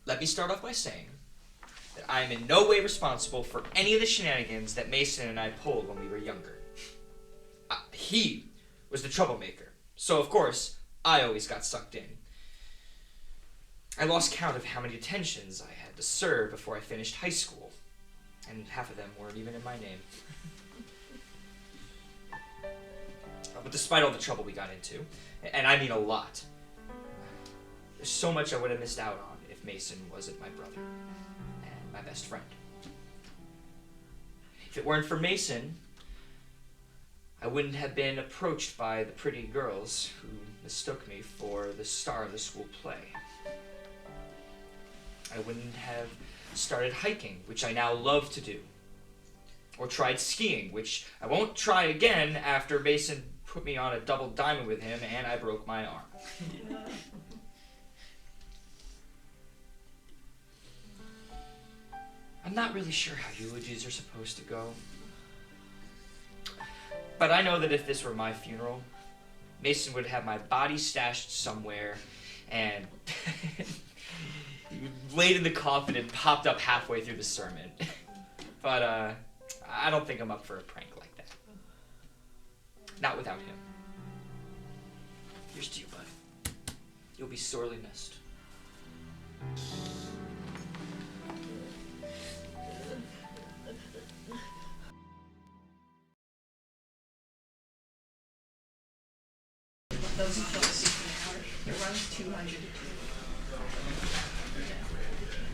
let me start off by saying that I am in no way responsible for any of the shenanigans that Mason and I pulled when we were younger. He was the troublemaker, so of course, I always got sucked in. I lost count of how many detentions I had to serve before I finished high school, and half of them weren't even in my name. But despite all the trouble we got into, and I mean a lot, there's so much I would have missed out on if Mason wasn't my brother and my best friend. If it weren't for Mason, I wouldn't have been approached by the pretty girls who mistook me for the star of the school play. I wouldn't have started hiking, which I now love to do, or tried skiing, which I won't try again after Mason put me on a double diamond with him and I broke my arm. I'm not really sure how eulogies are supposed to go, but I know that if this were my funeral, Mason would have my body stashed somewhere and laid in the coffin and popped up halfway through the sermon. But I don't think I'm up for a prank like that. Not without him. Here's to you, bud. You'll be sorely missed. Those close. It runs 200.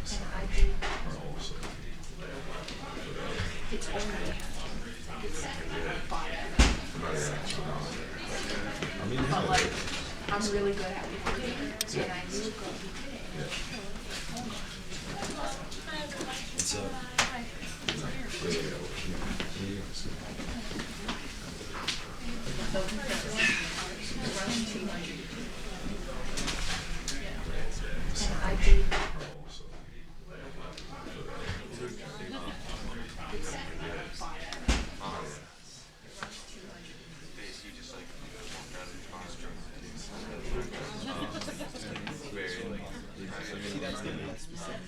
And I do. It's only but like, I'm really good at it. And I knew go. What's up? Runs 200. And I do.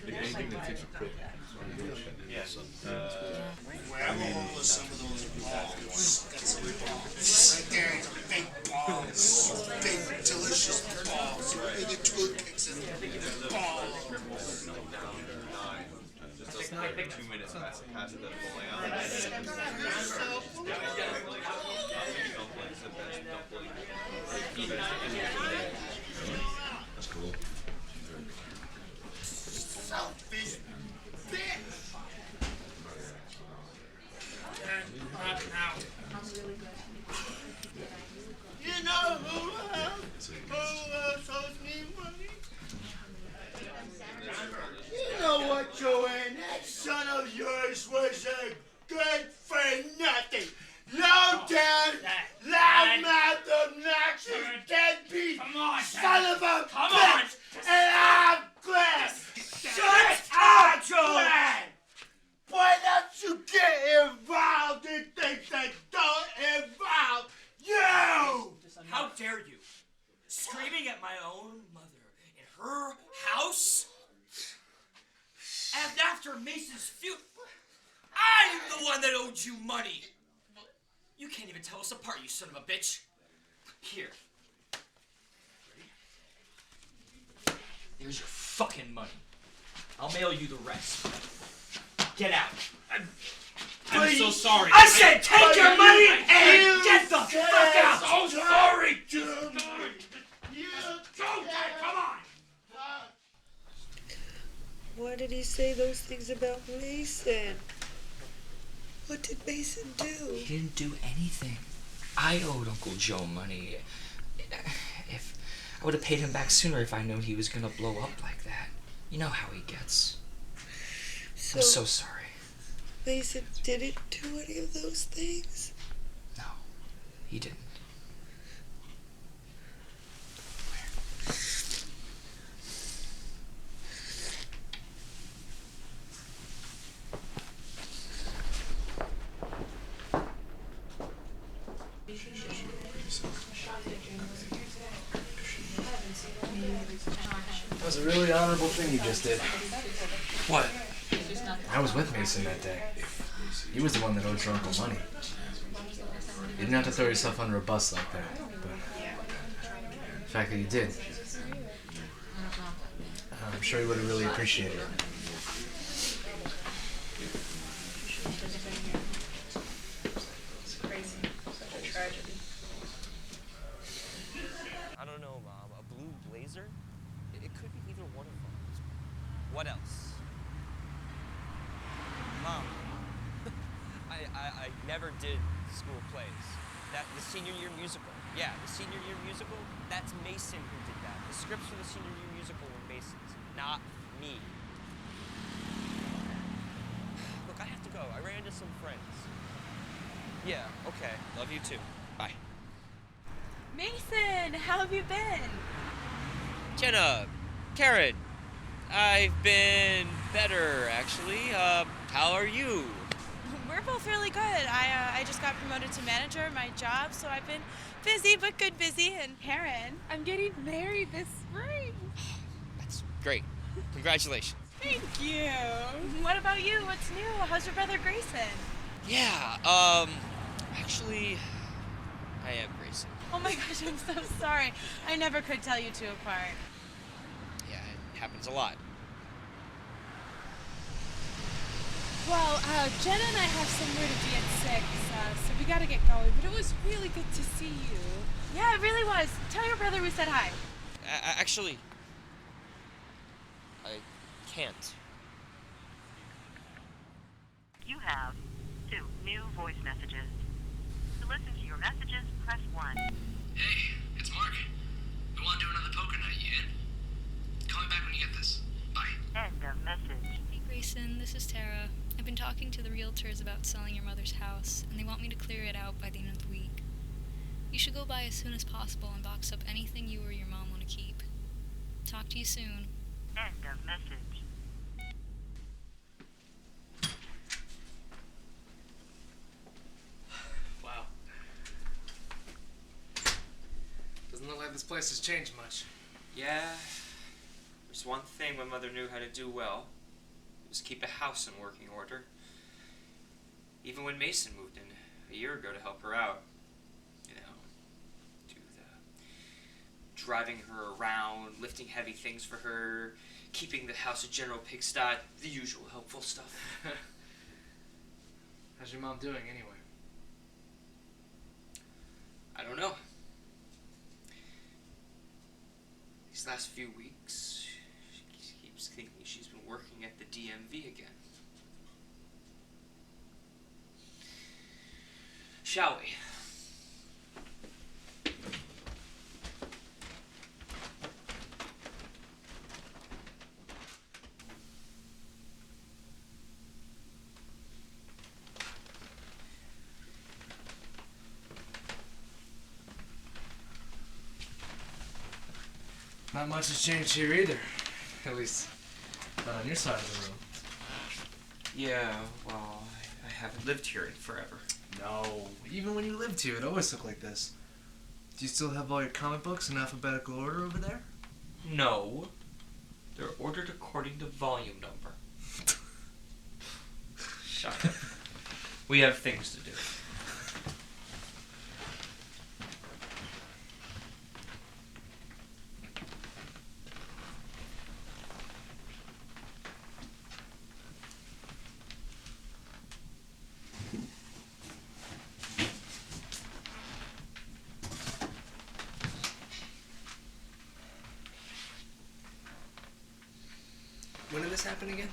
Anything that takes a quick. Grab a hold of some of those balls. Got some balls. Right there, big balls. Big, delicious balls. And the toothpicks in the balls. Just like 2 minutes pass it that bowling alley. That's cool. Selfish bitch! I'm really good at it. You know who owes me money? You know what, Joanne? That son of yours was a good for nothing. Low down, loudmouth, obnoxious, deadbeat, son of a bitch, and I'm glad. Shut up, Joanne! Why don't you get involved in things that don't involve you? How dare you? Screaming at my own mother in her house? And after Mason's funeral, I'm the one that owed you money. You can't even tell us apart, you son of a bitch. Here. There's your fucking money. I'll mail you the rest. Get out. I'm so sorry. I said take your money and get the fuck out! I'm so sorry. Come on! Why did he say those things about Mason? What did Mason do? He didn't do anything. I owed Uncle Joe money. If I would have paid him back sooner if I known he was gonna blow up like that. You know how he gets. I'm so sorry. Mason didn't do any of those things? No, he didn't. That was a really honorable thing you just did. What? I was with Mason that day. He was the one that owed your uncle money. You didn't have to throw yourself under a bus like that, but the fact that you did, I'm sure he would have really appreciated it. I don't know, Mom. A blue blazer? It could be either one of them. What else? Mom, I never did school plays. The senior year musical. Yeah, the senior year musical, that's Mason who did that. The scripts for the senior year musical were Mason's, not me. Look, I have to go. I ran into some friends. Yeah, okay. Love you too. Bye. Mason, how have you been? Jenna, Karen, I've been better, actually. How are you? We're both really good. I just got promoted to manager at my job, so I've been busy, but good busy. And Karen, I'm getting married this spring. That's great. Congratulations. Thank you. What about you? What's new? How's your brother Grayson? Yeah, actually, I am Grayson. Oh my gosh, I'm so sorry. I never could tell you two apart. Yeah, it happens a lot. Well, Jenna and I have somewhere to be at 6, so we gotta get going, but it was really good to see you. Yeah, it really was. Tell your brother we said hi. Actually, I can't. You have 2 new voice messages. To listen to your messages, press 1. Hey, it's Mark. We want to do another poker night, you in? Call me back when you get this. Bye. End of message. Hey Grayson, this is Tara. I've been talking to the realtors about selling your mother's house, and they want me to clear it out by the end of the week. You should go by as soon as possible and box up anything you or your mom want to keep. Talk to you soon. End of message. Wow. Doesn't look like this place has changed much. Yeah, there's one thing my mother knew how to do well. It was keep a house in working order. Even when Mason moved in a year ago to help her out. You know, do the driving her around, lifting heavy things for her, keeping the house a general pigsty, the usual helpful stuff. How's your mom doing anyway? I don't know. These last few weeks, she keeps thinking she's been working at the DMV again. Shall we? Not much has changed here either. At least, not on your side of the room. Yeah, well, I haven't lived here in forever. No, even when you lived here, it always looked like this. Do you still have all your comic books in alphabetical order over there? No. They're ordered according to volume number. Shut up. We have things to do. When did this happen again?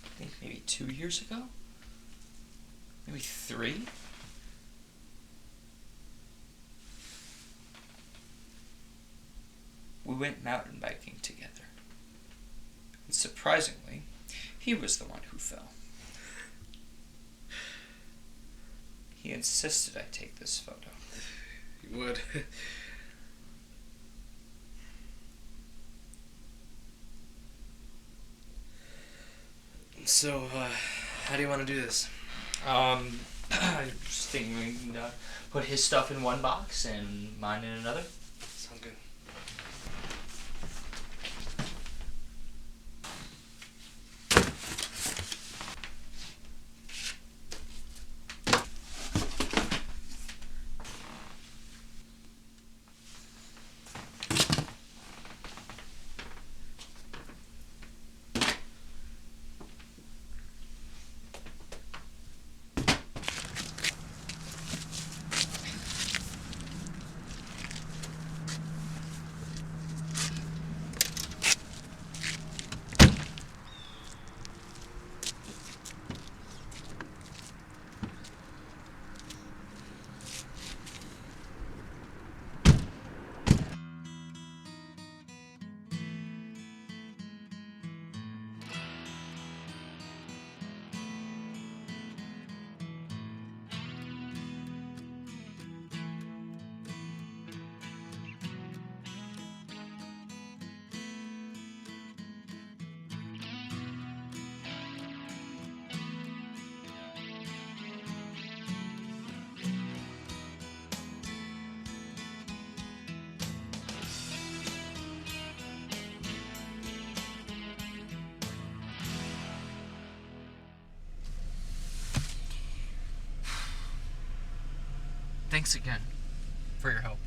I think maybe 2 years ago? Maybe 3? We went mountain biking together. And surprisingly, he was the one who fell. He insisted I take this photo. You would. So, how do you want to do this? I'm just thinking we can put his stuff in one box and mine in another. Sound good. Thanks again for your help.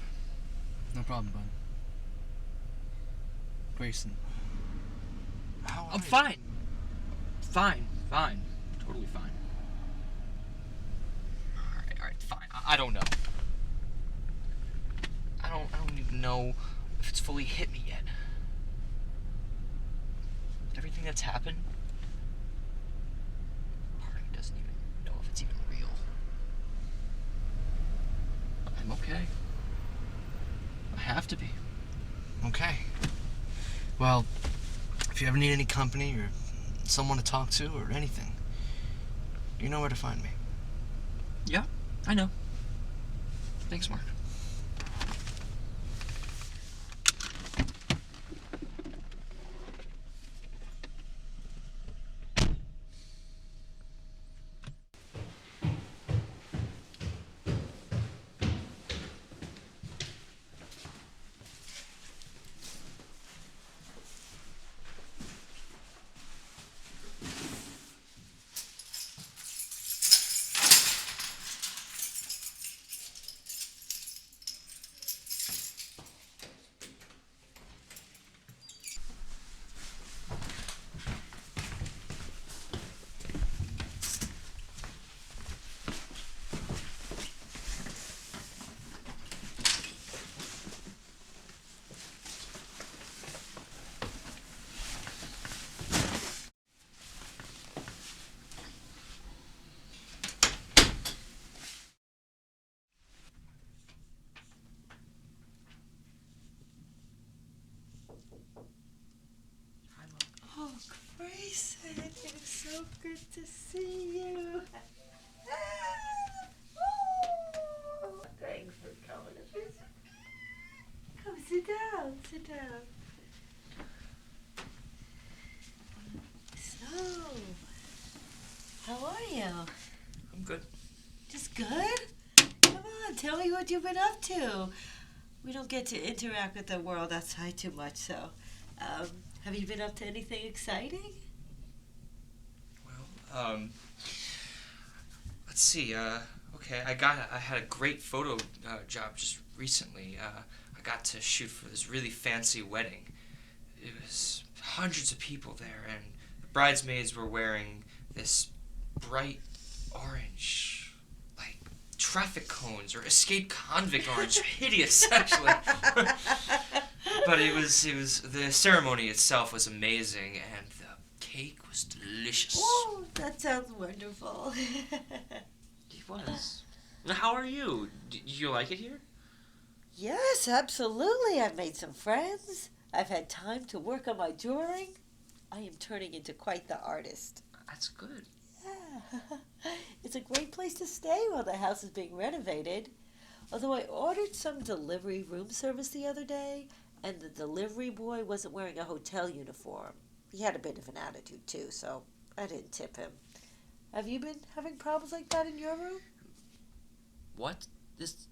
No problem, bud. Grayson. I'm fine. Fine. Totally fine. Alright, fine. I don't know. I don't even know if it's fully hit me yet. Everything that's happened, part of me doesn't even know if it's even real. I'm okay. I have to be. Okay. Well, if you ever need any company or someone to talk to or anything, you know where to find me. Yeah, I know. Thanks, Mark. Oh, Grayson, it is so good to see you. Oh, thanks for coming to visit. Come sit down. So, how are you? I'm good. Just good? Come on, tell me what you've been up to. We don't get to interact with the world outside too much, so, have you been up to anything exciting? Well, let's see, okay, I had a great photo job just recently. I got to shoot for this really fancy wedding. It was hundreds of people there, and the bridesmaids were wearing this bright orange, like traffic cones or escaped convict orange. Hideous, actually. But it was the ceremony itself was amazing, and the cake was delicious. Oh, that sounds wonderful. It was. How are you? Did you like it here? Yes, absolutely. I've made some friends. I've had time to work on my drawing. I am turning into quite the artist. That's good. Yeah. It's a great place to stay while the house is being renovated. Although I ordered some delivery room service the other day, and the delivery boy wasn't wearing a hotel uniform. He had a bit of an attitude, too, so I didn't tip him. Have you been having problems like that in your room? What? This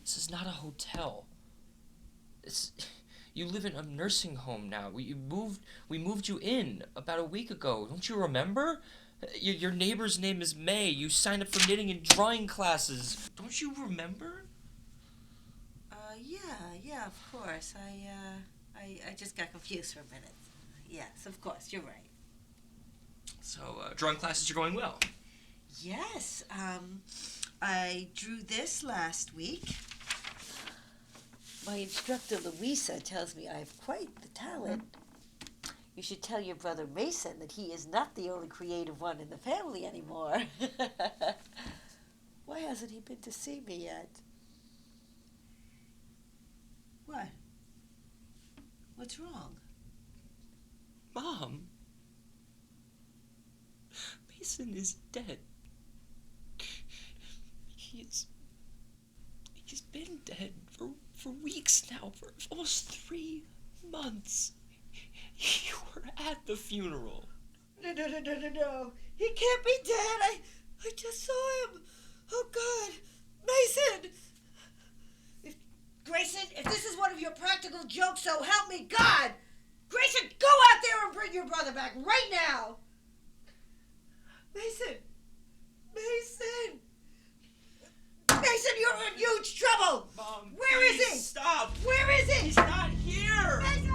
is not a hotel. You live in a nursing home now. We moved you in about a week ago. Don't you remember? Your neighbor's name is May. You signed up for knitting and drawing classes. Don't you remember? Yeah, of course. I just got confused for a minute. Yes, of course, you're right. So, drawing classes are going well. Yes, I drew this last week. My instructor, Louisa, tells me I have quite the talent. You should tell your brother Mason that he is not the only creative one in the family anymore. Why hasn't he been to see me yet? What? What's wrong? Mom, Mason is dead. He's been dead for weeks now, for almost 3 months. You were at the funeral. No. He can't be dead. I just saw him. Oh, God. Mason! Grayson, if this is one of your practical jokes, so help me God! Grayson, go out there and bring your brother back right now! Mason! Mason, you're in huge trouble! Mom, where is he? Stop! Where is he? He's not here! Mason!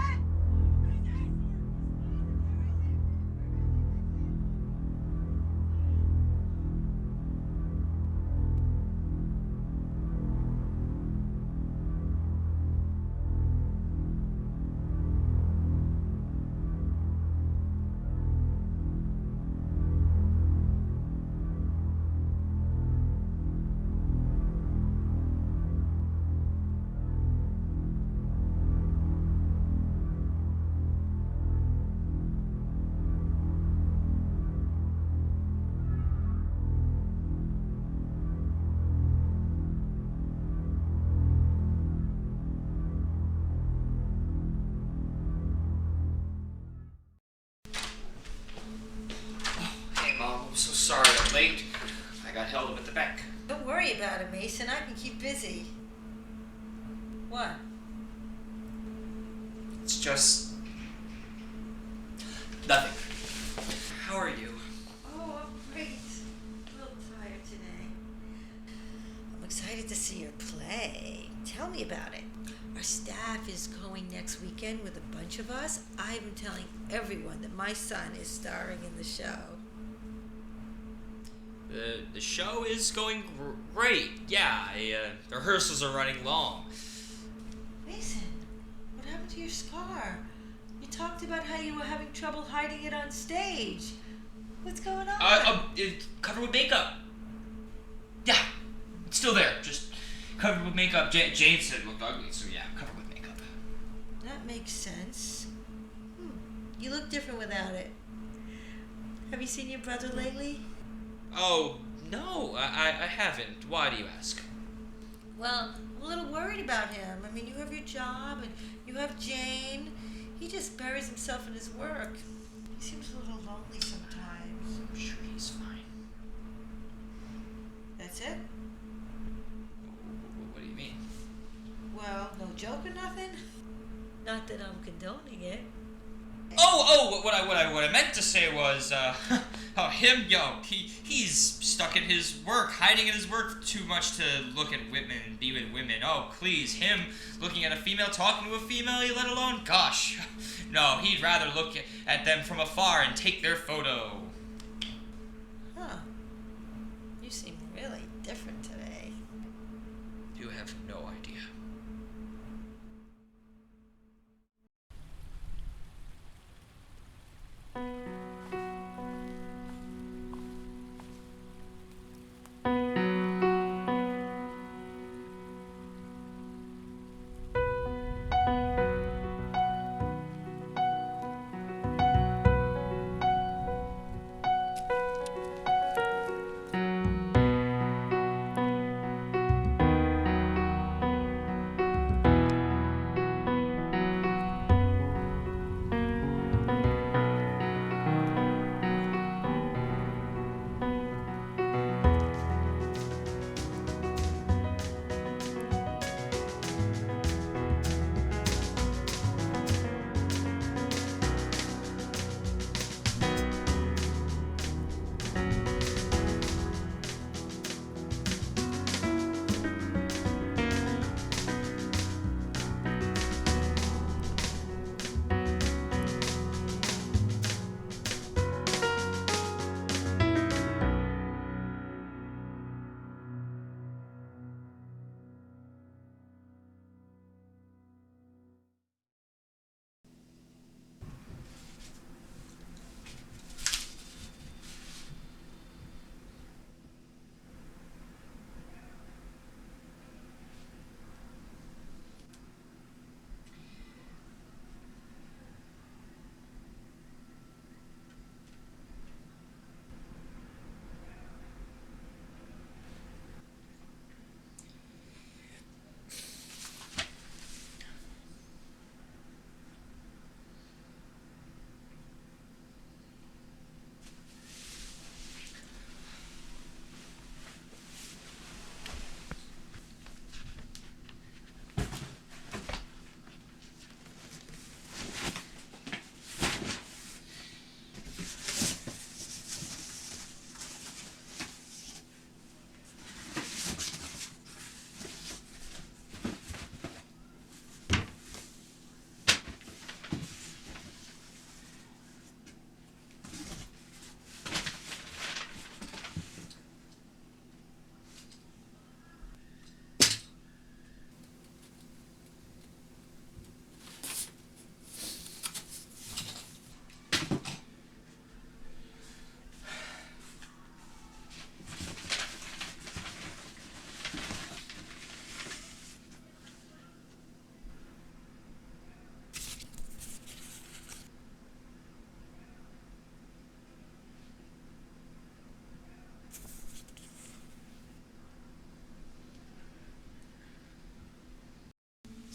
Sorry I'm late. I got held up at the bank. Don't worry about it, Mason. I can keep busy. What? It's just nothing. How are you? Oh, I'm great. A little tired today. I'm excited to see your play. Tell me about it. Our staff is going next weekend with a bunch of us. I've been telling everyone that my son is starring in the show. The show is going great. Yeah, the rehearsals are running long. Mason, what happened to your scar? You talked about how you were having trouble hiding it on stage. What's going on? Covered with makeup. Yeah, it's still there. Just covered with makeup. Jane said it looked ugly, so yeah, covered with makeup. That makes sense. You look different without it. Have you seen your brother lately? Oh, no, I haven't. Why do you ask? Well, I'm a little worried about him. I mean, you have your job and you have Jane. He just buries himself in his work. He seems a little lonely sometimes. I'm sure he's fine. That's it? What do you mean? Well, no joke or nothing? Not that I'm condoning it. What I meant to say was, he's stuck in his work, hiding in his work too much to look at women and be with women. Oh, please, him looking at a female, talking to a female, let alone, gosh. No, he'd rather look at them from afar and take their photo. Huh. You seem really different today. You have no idea.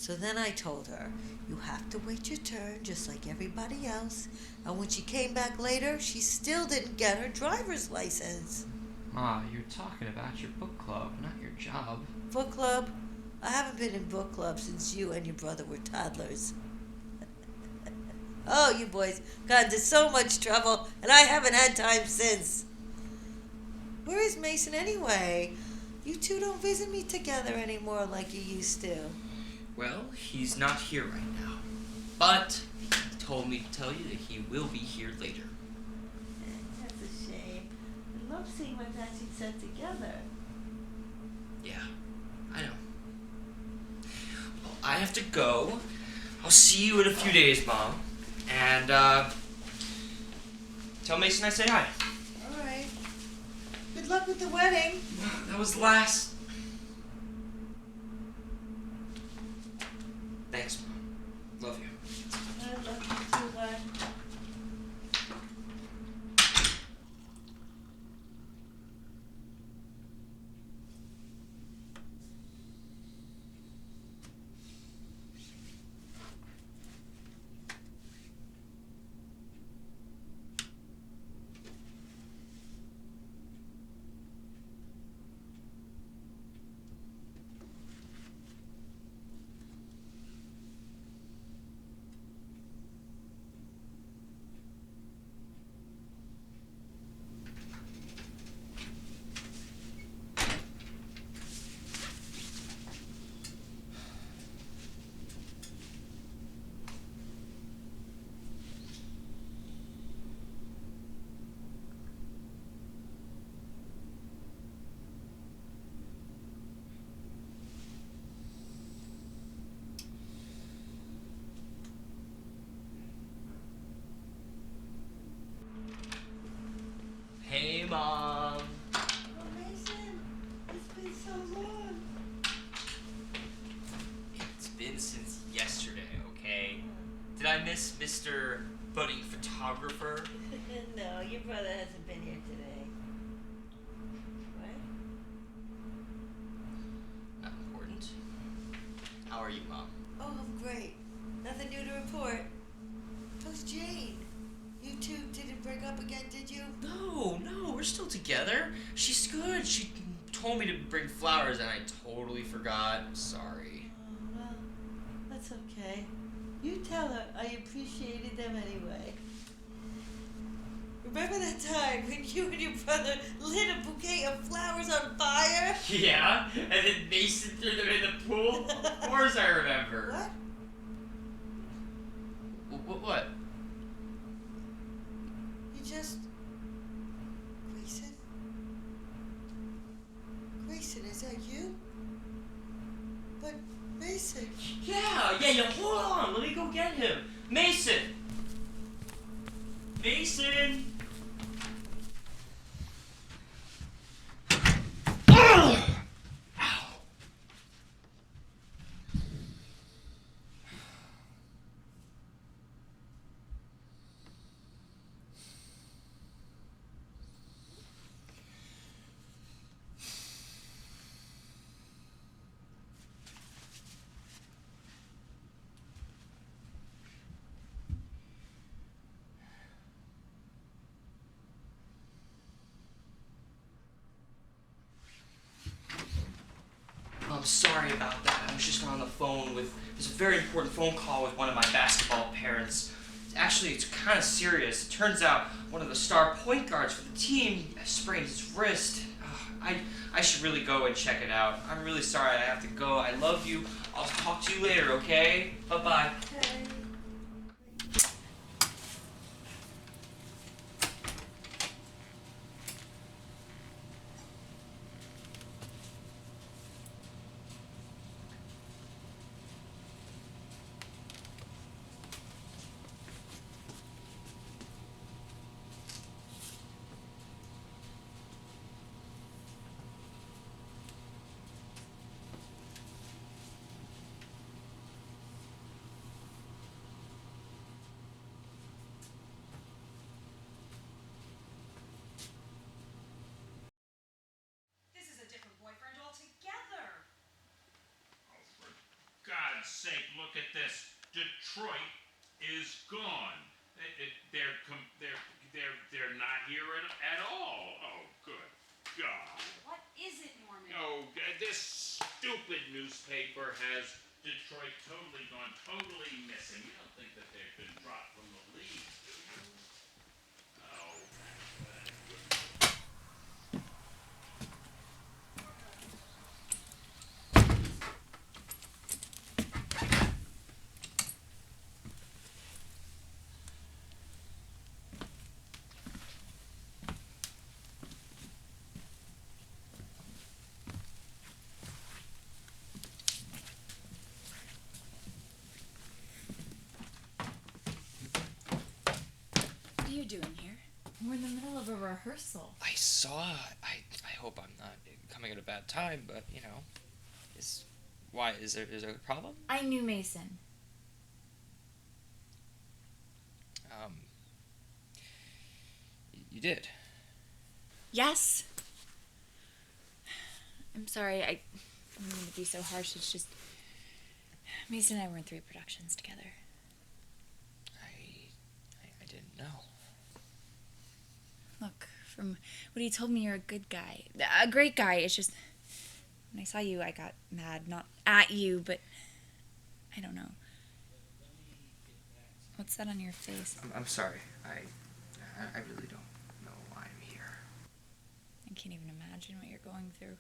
So then I told her, you have to wait your turn just like everybody else. And when she came back later, she still didn't get her driver's license. Ma, you're talking about your book club, not your job. Book club? I haven't been in book club since you and your brother were toddlers. Oh, you boys got into so much trouble, and I haven't had time since. Where is Mason anyway? You two don't visit me together anymore like you used to. Well, he's not here right now. But he told me to tell you that he will be here later. That's a shame. I love seeing my matching set together. Yeah, I know. Well, I have to go. I'll see you in a few days, Mom. And, tell Mason I say hi. All right. Good luck with the wedding. That was last. Thanks, Mom. Love you. I love you too, bud. Hey, Mom. Oh, Mason, it's been so long. It's been since yesterday, okay? Did I miss Mr. Budding Photographer? No, your brother hasn't been here today. What? Not important. How are you, Mom? Oh, I'm great. Nothing new to report. How's Jane? You two didn't break up again, did you? No, we're still together. She's good. She told me to bring flowers and I totally forgot. I'm sorry. Oh, well, that's okay. You tell her I appreciated them anyway. Remember that time when you and your brother lit a bouquet of flowers on fire? Yeah, and then Mason threw them in the pool? Of course I remember. What? What? You just... Grayson? Grayson, is that you? But, Mason... Yeah, hold on. Let me go get him. Mason! Mason! Ow! I'm sorry about that. I was just on the phone with... There's a very important phone call with one of my basketball parents. Actually, it's kind of serious. It turns out one of the star point guards for the team sprained his wrist. I should really go and check it out. I'm really sorry I have to go. I love you. I'll talk to you later, okay? Bye-bye. Okay. sake, look at this. Detroit is gone. They're not here at all. Oh, good God. What is it, Norman? Oh, this stupid newspaper has Detroit totally missing. You don't think that they've been dropped from the league, do you? Oh, What are you doing here? We're in the middle of a rehearsal. I saw. I hope I'm not coming at a bad time, but you know, is there a problem? I knew Mason. You did. Yes. I'm sorry. I didn't mean to be so harsh. It's just Mason and I were in 3 productions together. I didn't know. Look, from what he told me, you're a good guy. A great guy. It's just, when I saw you, I got mad. Not at you, but I don't know. What's that on your face? I'm sorry. I really don't know why I'm here. I can't even imagine what you're going through.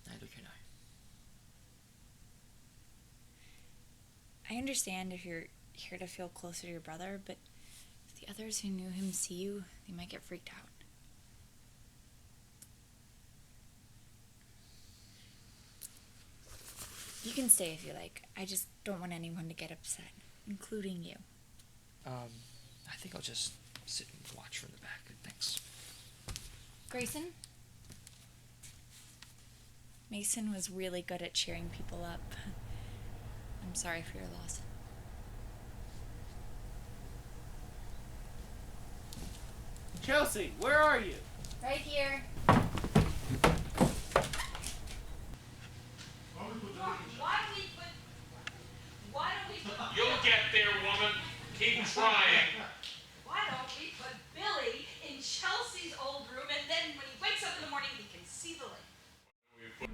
Neither can I. I understand if you're here to feel closer to your brother, but if the others who knew him see you, they might get freaked out. You can stay if you like. I just don't want anyone to get upset, including you. I think I'll just sit and watch from the back. Thanks. Grayson? Mason was really good at cheering people up. I'm sorry for your loss. Chelsea, where are you? Right here. Why don't we put You'll get there, woman. Keep trying. Why don't we put Billy in Chelsea's old room, and then when he wakes up in the morning, he can see the lake. Be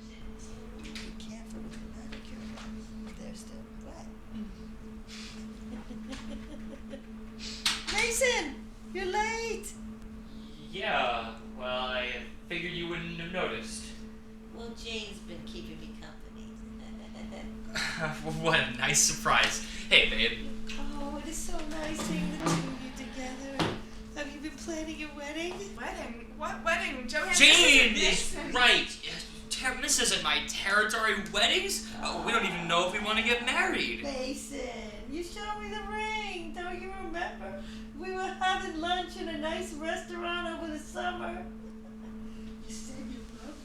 careful with the manicure. They're still wet. Mason, you're late. Yeah, well, I figured you wouldn't have noticed. Well, Jane's been keeping me company. What a nice surprise. Hey, babe. Oh, it is so nice seeing the two of you together. Have you been planning your wedding? Wedding? What wedding? Joanne, Jane is right. This isn't my territory. Weddings? We don't even know if we want to get married. Mason, you showed me the ring. Don't you remember? We were having lunch in a nice restaurant over the summer. You said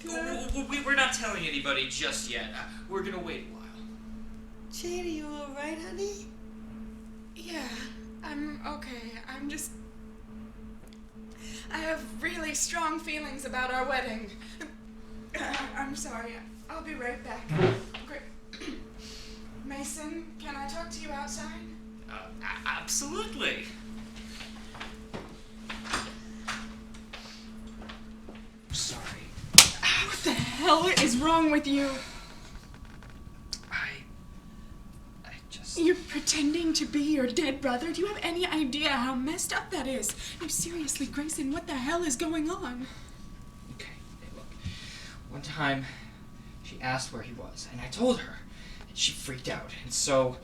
you loved her. We're not telling anybody just yet. We're gonna wait a while. Jane, are you all right, honey? Yeah, I'm okay. I have really strong feelings about our wedding. I'm sorry. I'll be right back. Mason, can I talk to you outside? Absolutely. Sorry. What the hell is wrong with you? I just... You're pretending to be your dead brother? Do you have any idea how messed up that is? No, seriously, Grayson, what the hell is going on? Okay, hey, look. One time, she asked where he was, and I told her, and she freaked out. And so,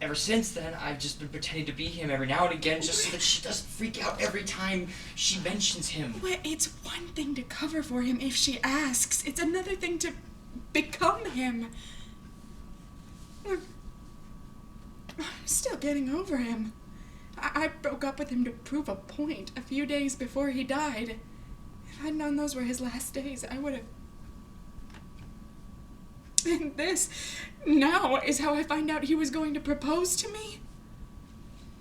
ever since then, I've just been pretending to be him every now and again, just so that she doesn't freak out every time she mentions him. Well, it's one thing to cover for him if she asks. It's another thing to become him. I'm still getting over him. I broke up with him to prove a point a few days before he died. If I'd known those were his last days, I would have... And this, now, is how I find out he was going to propose to me?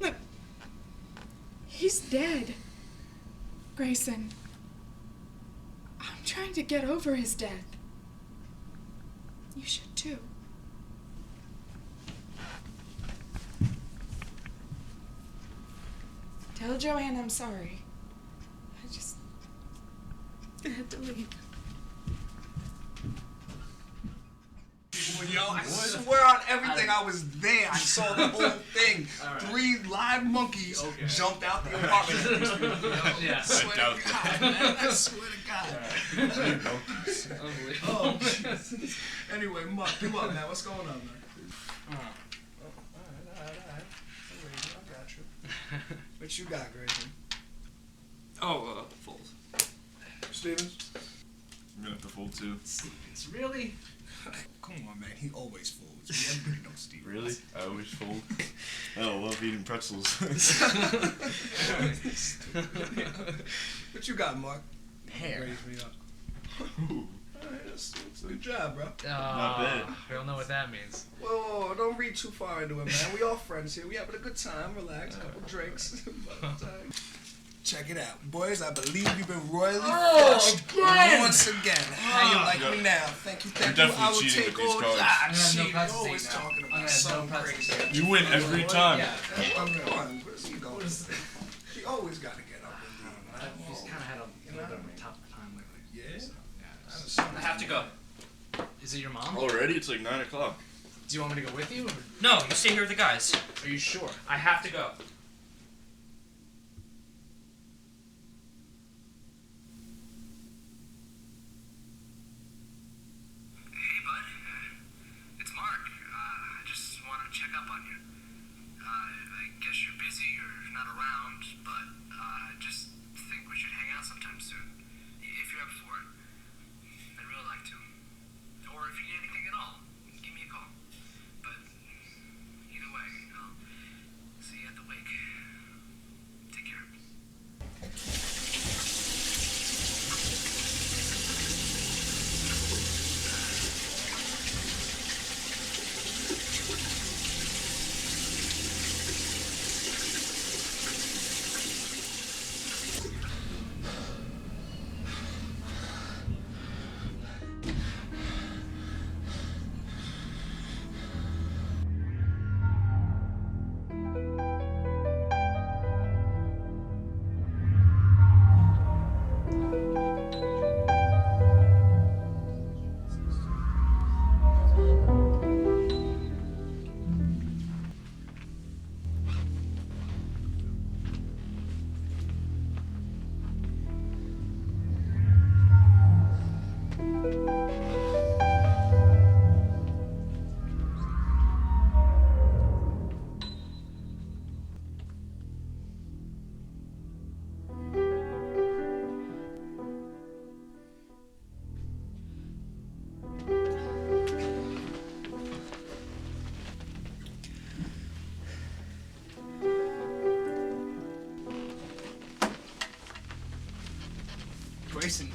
Look, he's dead. Grayson, I'm trying to get over his death. You should too. Tell Joanne I'm sorry. I had to leave. Yo, I swear on everything I was there. I saw the whole thing. Right. 3 live monkeys jumped out the apartment. Yeah. I swear to God, man. I swear to God. Oh, Jesus. Anyway, Mark, come on, man. What's going on, man? Alright. I got you. What you got, Grayson? Fold. Stevens? I'm gonna have to fold too. Stevens, really? Come on, man. He always folds. Everybody knows Stevens. Really? I always fold. I love eating pretzels. What you got, Mark? Hair. Raise me up. Alright, that's good job, bro. Not bad. We don't know what that means. Whoa, don't read too far into it, man. We all friends here. We having a good time. Relax. A couple drinks. Check it out. Boys, I believe you've been royally flushed once again. How you like me now? Thank you. You're definitely I will cheating take with these all cards. cheating. Always talking about something crazy. You win every time. Come on, where's he going? He always got to get up and leave, man. He's kind of had a little bit of a tough time lately. Yeah? I have to go. Is it your mom? Already? It's like 9 o'clock. Do you want me to go with you? Or? No, you stay here with the guys. Are you sure? I have to go. Hey, bud. It's Mark. I just wanted to check up on you. I guess you're busy or not around, but I just think we should hang out sometime soon. If you're up for it. I'd really like to. Or if you need anything at all, give me a call. But either way, I'll see you at the wake. Take care. Grayson,